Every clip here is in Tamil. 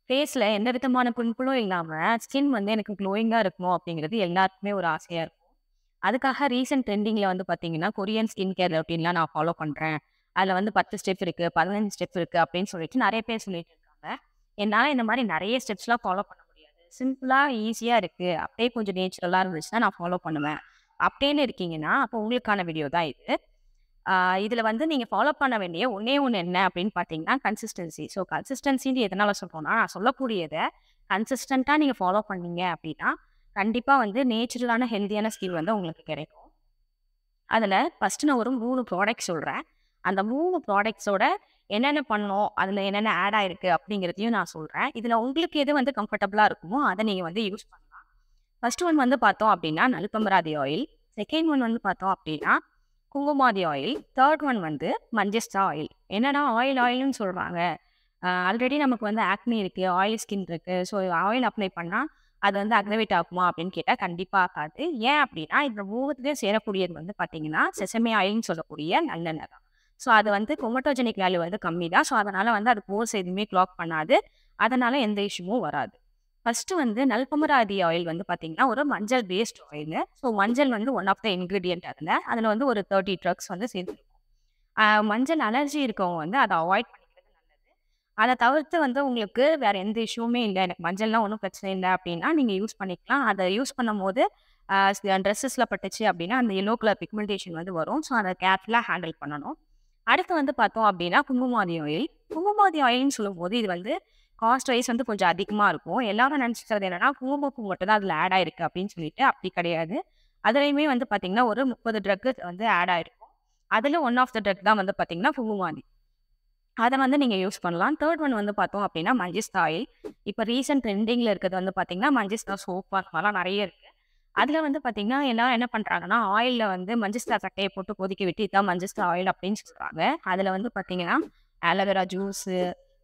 ஃபேஸ்ல எந்த விதமான பிம்பிளும் இல்லாம, ஸ்கின் வந்து எனக்கு க்ளோயிங்கா இருக்கணும் அப்படிங்கிறது எல்லாருக்குமே ஒரு ஆசையா இருக்கும். அதுக்காக ரீசென்ட் ட்ரெண்டிங்ல வந்து பார்த்தீங்கன்னா, கொரியன் ஸ்கின் கேர் ரொட்டீன்லாம் நான் ஃபாலோ பண்றேன். அதுல வந்து 10 ஸ்டெப் இருக்கு, 15 ஸ்டெப் இருக்கு அப்படின்னு சொல்லிட்டு நெறைய பேர் சொல்லிட்டு இருக்காங்க. என்னால இந்த மாரி நெறைய ஸ்டெப்ஸ்லாம் ஃபாலோ பண்ண முடியாது. சிம்பிளா, ஈஸியா இருக்கு. அப்படியே கொஞ்சம் நேச்சுரலா இருந்துச்சுன்னா நான் ஃபாலோ பண்ணுவேன். அப்படின்னு இருக்கீங்கன்னா, அப்போ உங்களுக்கான வீடியோ தான் இது. ஆ இதுல வந்து நீங்க ஃபாலோ பண்ண வேண்டிய ஒண்ணே ஒண்ணு என்ன அப்படின்னு பார்த்தீங்கன்னா, கன்சிஸ்டன்சி. ஸோ கன்சிஸ்டன்சின்னு எதனால சொல்றோம்னா, நான் சொல்லக்கூடியத கன்சிஸ்டன்ட்டா நீங்க ஃபாலோ பண்ணீங்க அப்படின்னா, கண்டிப்பா வந்து நேச்சுரலான ஹெல்தியான ஸ்கின் வந்து உங்களுக்கு கிடைக்கும். அதுல ஃபர்ஸ்ட்டு நான் ஒரு 3 ப்ராடக்ட் சொல்றேன். அந்த 3 ப்ராடக்ட்ஸோட என்னென்ன பண்ணணும், அதுல என்னென்ன ஆட் ஆயிருக்கு அப்படிங்கிறதையும் நான் சொல்றேன். இதுல உங்களுக்கு எது வந்து கம்ஃபர்டபுளா இருக்குமோ, அத நீங்க வந்து யூஸ் பண்ணலாம். ஃபர்ஸ்ட் ஒன் வந்து பார்த்தோம் அப்படின்னா, நல்பமராதி ஆயில். செகண்ட் ஒன் வந்து பார்த்தோம் அப்படின்னா, குங்குமாதி ஆயில். தேர்ட் ஒன் வந்து மஞ்சஸ்டா ஆயில். என்னடா ஆயில்னு சொல்றாங்க. ஆல்ரெடி நமக்கு வந்து ஆக்னி இருக்கு, ஆயிலி ஸ்கின் இருக்கு. ஸோ ஆயில் அப்ளை பண்ணா, அது வந்து அக்ரவேட் ஆகுமா அப்படின்னு கேட்டா, கண்டிப்பா ஆகாது. ஏன் அப்படின்னா, இந்த 3த்துலயும் சேரக்கூடியது வந்து பார்த்தீங்கன்னா, செசமி ஆயில்ன்னு சொல்லக்கூடிய நல்லெண்ணெய் தான். ஸோ அது வந்து குரோமட்டோஜெனிக் வேல்யூ வந்து கம்மி தான். ஸோ அதனால வந்து அது போர்ஸ் எதுவுமே க்ளாக் பண்ணாது. அதனால எந்த இஷ்யூவும் வராது. ஃபர்ஸ்ட்டு வந்து நல்பமராதி ஆயில் வந்து பார்த்தீங்கன்னா, ஒரு மஞ்சள் பேஸ்ட் ஆயிலு. ஸோ மஞ்சள் வந்து ஒன் ஆஃப் த இன்கிரீடியன்ட் அதுல. அதுல வந்து ஒரு 30 ட்ரக்ஸ் வந்து சேர்ந்திருக்கும். மஞ்சள் அலர்ஜி இருக்கவங்க வந்து அத அவாய்ட் பண்ணிக்கிறது நல்லது. அத தவிர்த்து வந்து உங்களுக்கு வேற எந்த இஷ்யூவுமே இல்ல. எனக்கு மஞ்சள்லாம் ஒண்ணும் பிரச்சனை இல்ல அப்டின்னா, நீங்க யூஸ் பண்ணிக்கலாம். அத யூஸ் பண்ணும்போது ட்ரெஸ்ஸஸ்ல பட்டுச்சு அப்டின்னா, அந்த எல்லோ கலர் பிக்மெண்டேஷன் வந்து வரும். ஸோ அத கேர்ஃபுல்லா ஹேண்டில் பண்ணணும். அடுத்து வந்து பார்த்தோம் அப்டின்னா, குங்குமாதி ஆயில். குங்குமாதி ஆயில்ன்னு சொல்லும்போது, இது வந்து காஸ்ட் வைஸ் வந்து கொஞ்சம் அதிகமா இருக்கும். எல்லாரும் நெனச்சுக்கிறது என்னன்னா, குங்குமப்பூ மட்டும் தான் அதுல ஆட் ஆயிருக்கு அப்டின்னு சொல்லிட்டு, அப்டி கிடையாது. அதுலயுமே வந்து பார்த்தீங்கன்னா, ஒரு 30 ட்ரக் வந்து ஆட் ஆயிருக்கும். அதுல ஒன் ஆஃப் த ட்ரக் தான் வந்து பார்த்தீங்கன்னா, குங்குமாதி. அத வந்து நீங்க யூஸ் பண்ணலாம். 3 ஒன் வந்து பார்த்தோம் அப்டின்னா, மஞ்சிஸ்டா ஆயில். இப்ப ரீசென்ட் ட்ரெண்டிங்ல இருக்கிறது வந்து பார்த்தீங்கன்னா, மஞ்சிஸ்டா சோப் அந்த மாரிலாம் நெறைய இருக்கு. அதுல வந்து பார்த்தீங்கன்னா, எல்லாரும் என்ன பண்றாங்கன்னா, ஆயில்ல வந்து மஞ்சிஸ்டா கட்டைய போட்டு கொதிக்க விட்டு, இதான் மஞ்சிஸ்டா ஆயில் அப்டின்னு சொல்றாங்க. அதுல வந்து பார்த்தீங்கன்னா, ஆலோவேரா ஜூஸு,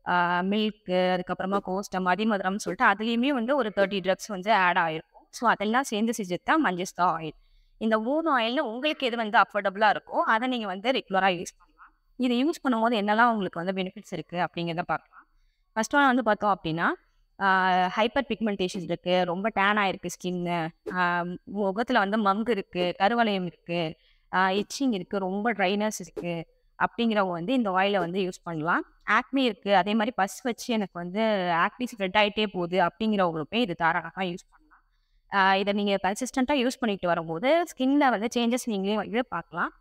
ஆ மில்க்கு, அதுக்கப்புறமா கோஸ்டம், அதிமதுரம்னு சொல்லிட்டு அதுலயுமே வந்து ஒரு 30 ட்ரக்ஸ் வந்து ஆட் ஆயிருக்கும். ஸோ அதெல்லாம் சேர்ந்து செஞ்சது தான் மஞ்சிஸ்டா ஆயில். இந்த 3 ஆயில்ல உங்களுக்கு எது வந்து அஃபோர்டபுளா இருக்கோ, அத நீங்க வந்து ரெகுலரா யூஸ் பண்ணலாம். இத யூஸ் பண்ணும்போது என்னலாம் உங்களுக்கு வந்து பெனிஃபிட்ஸ் இருக்கு அப்படிங்கிறத பார்க்கலாம். ஃபர்ஸ்ட் ஒன் வந்து பார்த்தோம் அப்படின்னா, ஹைப்பர் பிக்மெண்டேஷன் இருக்கு. ரொம்ப டேன் ஆயிருக்கு ஸ்கின்னு. ஆ முகத்துல வந்து மங்கு இருக்கு, கருவளையம் இருக்கு, இச்சிங் இருக்கு, ரொம்ப ட்ரைனஸ் இருக்கு. அப்படிங்கிறவங்க வந்து இந்த ஆயில வந்து யூஸ் பண்ணலாம். ஆக்னி இருக்கு. அதே மாரி பஸ் வச்சு எனக்கு வந்து ஆக்னி ஸ்ப்ரெட் ஆயிட்டே போகுது அப்படிங்கிறவங்களுமே இது தாராளமா யூஸ் பண்ணலாம். இத நீங்க கன்சிஸ்டன்ட்டா யூஸ் பண்ணிட்டு வரும்போது, ஸ்கின்ல வந்து சேஞ்சஸ் நீங்களே வந்து பார்க்கலாம்.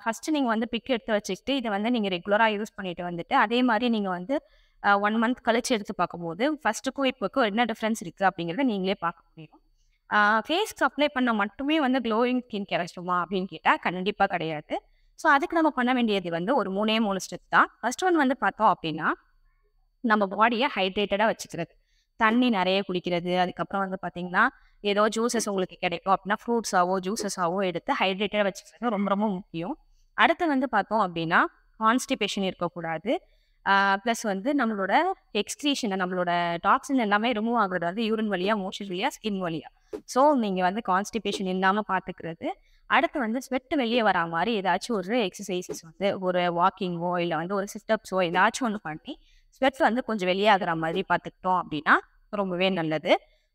ஃபர்ஸ்ட்டு நீங்க வந்து பிக் எடுத்து வச்சுக்கிட்டு, இத வந்து நீங்க ரெகுலரா யூஸ் பண்ணிட்டு வந்துட்டு, அதே மாரி நீங்க வந்து 1 மந்த் கழிச்சு எடுத்து பார்க்கும்போது, ஃபர்ஸ்ட்டுக்கும் இப்போக்கும் என்ன டிஃபரன்ஸ் இருக்கு அப்படிங்கிறத நீங்களே பார்க்க முடியும். ஃபேஸ்க்கு அப்ளை பண்ணா மட்டுமே வந்து க்ளோயிங் ஸ்கின் கிடைச்சுருமா அப்படின்னு கேட்டா, கண்டிப்பா கிடையாது. ஸோ அதுக்கு நம்ம பண்ண வேண்டியது வந்து ஒரு 3 ஸ்டெப் தான். ஃபர்ஸ்ட் ஒன் வந்து பார்த்தோம் அப்படின்னா, நம்ம பாடிய ஹைட்ரேட்டடா வச்சுக்கிறது. தண்ணி நெறைய குடிக்கிறது. அதுக்கப்புறம் வந்து பார்த்தீங்கன்னா, ஏதோ ஜூஸஸ் உங்களுக்கு கிடைக்கும் அப்படின்னா, ஃப்ரூட்ஸாவோ, ஜூஸஸாவோ எடுத்து ஹைட்ரேட்டடா வச்சுக்கிறது ரொம்ப ரொம்ப முக்கியம். அடுத்து வந்து பார்த்தோம் அப்படின்னா, கான்ஸ்டிபேஷன் இருக்கக்கூடாது. ப்ளஸ் வந்து நம்மளோட எக்ஸ்கிரீஷன் நம்மளோட டாக்ஸின் எல்லாமே ரிமூவ் ஆகுறது வந்து யூரின் வழியா, மோஷன் வழியா, ஸ்கின் வழியா. ஸோ நீங்க வந்து கான்ஸ்டிபேஷன் இல்லாம பார்த்துக்கிறது. அடுத்து வந்து ஸ்வெட் வெளிய வரா மாரி ஏதாச்சும் ஒரு எக்ஸர்சைஸஸ் வந்து ஒரு வாக்கிங்கோ, இல்ல வந்து ஒரு சிட் அப்ஸோ ஏதாச்சும் ஒண்ணு பண்ணி ஸ்வெட் வந்து கொஞ்சம் வெளியாகுற மாதிரி பார்த்துக்கிட்டோம் அப்படின்னா, ரொம்பவே நல்லது.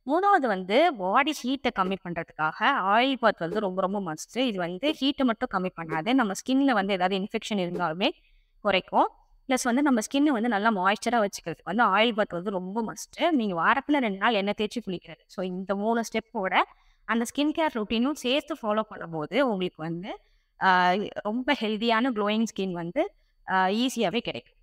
3வது வந்து பாடி ஹீட்ட கம்மி பண்றதுக்காக ஆயில் பாத் வந்து ரொம்ப ரொம்ப மஸ்ட்டு. இது வந்து ஹீட்ட மட்டும் கம்மி பண்ணாது. நம்ம ஸ்கின்ல வந்து ஏதாவது இன்ஃபெக்ஷன் இருந்தாலுமே குறைக்கும். பிளஸ் வந்து நம்ம ஸ்கின்ன வந்து நல்லா மாய்ஸ்சரா வச்சுக்கிறதுக்கு வந்து ஆயில் பாத் வந்து ரொம்ப மஸ்ட்டு. நீங்க வாரத்துல 2 நாள் எண்ணெய் தேய்ச்சு குளிக்கிறது. ஸோ இந்த 3 ஸ்டெப்போட அந்த ஸ்கின் கேர் ரொட்டீனும் சேர்த்து ஃபாலோ பண்ணும்போது, உங்களுக்கு வந்து அ ரொம்ப ஹெல்தியான க்ளோயிங் ஸ்கின் வந்து ஈஸியாவே கிடைக்கும்.